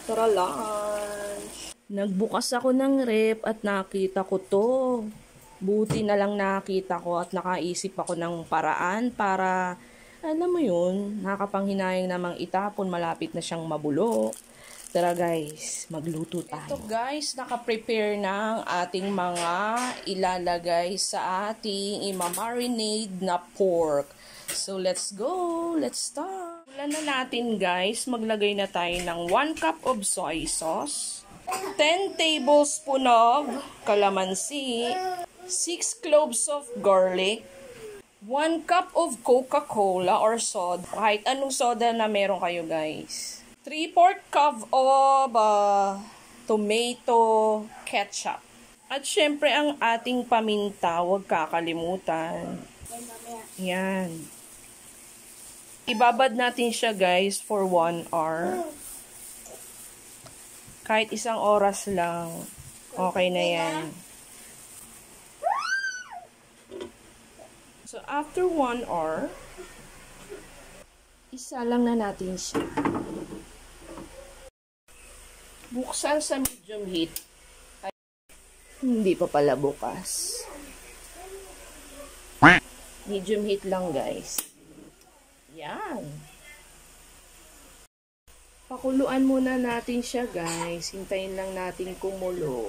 Tara lunch. Nagbukas ako ng rep at nakita ko to. Buti na lang nakita ko at nakaisip ako ng paraan para, alam mo yun, nakapanghinayang namang itapon, malapit na siyang mabulok. Tara guys, magluto tayo. Ito guys, naka-prepare ng ating mga ilalagay sa ating imamarinade na pork. So let's go, let's start. Ulan na natin guys, maglagay na tayo ng 1 cup of soy sauce, 10 tablespoon of calamansi, 6 cloves of garlic, 1 cup of Coca-Cola or soda, kahit anong soda na meron kayo guys. 3/4 cup of tomato ketchup. At syempre ang ating paminta, huwag kakalimutan. Yan. Ibabad natin siya guys for 1 hour. Kahit 1 oras lang, okay na yan. So after 1 hour, isa lang na natin siya. Buksan sa medium heat. Ay, hindi pa pala bukas. Medium heat lang guys. Yan. Pakuluan muna natin siya guys. Hintayin lang natin kumulo.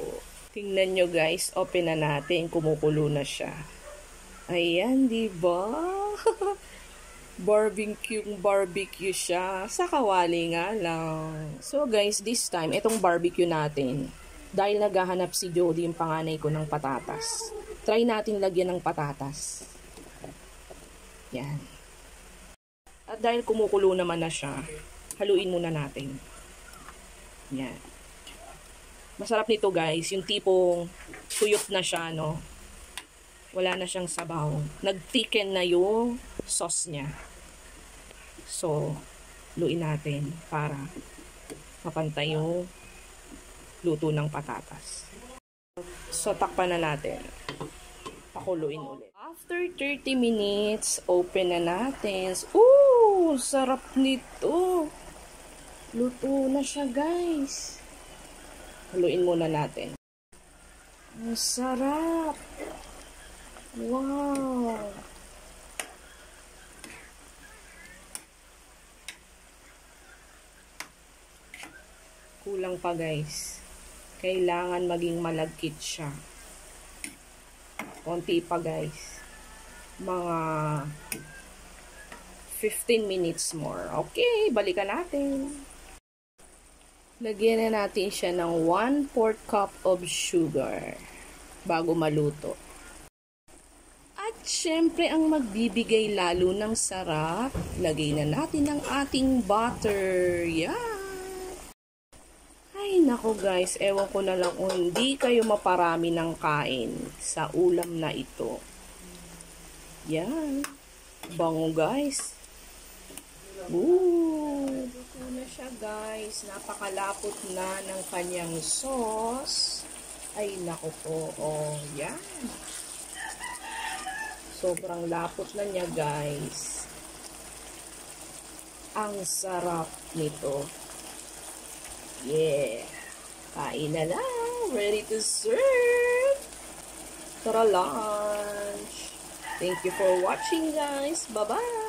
Tingnan nyo guys, open na natin. Kumukulo na siya. Ayan, diba? Barbecue siya. Sa kawali nga lang. So guys, this time, itong barbecue natin, dahil naghahanap si Jody, yung panganay ko, ng patatas. Try natin lagyan ng patatas. Yan. At dahil kumukulo naman na siya, haluin muna natin. Yan. Masarap nito guys, yung tipong tuyot na siya, no? Wala na siyang sabaw. Nag-thicken na yung sauce niya. So, luin natin para mapantay yung luto ng patatas. So, takpan na natin. Pakuluin ulit. After 30 minutes, open na natin. Ooh, sarap nito. Luto na siya, guys. Haluin muna natin. Ang sarap. Wow. Kulang pa, guys. Kailangan maging malagkit siya. Konti pa guys. Mga 15 minutes more. Okay, balikan natin. Lagyan na natin siya ng 1/4 cup of sugar bago maluto. At syempre ang magbibigay lalo ng sarap, lagay na natin ang ating butter. Yan. Ay, nako guys, ewan ko na lang kung hindi kayo maparami ng kain sa ulam na ito. Yan. Bango guys. Ooh. Luto na siya guys. Napakalapot na ng kanyang sauce. Ay, nako po. Oh, yan. Sobrang lapot na niya guys. Ang sarap nito. Yeah. Kain na lang. Ready to serve. Tara lunch. Thank you for watching guys. Bye-bye.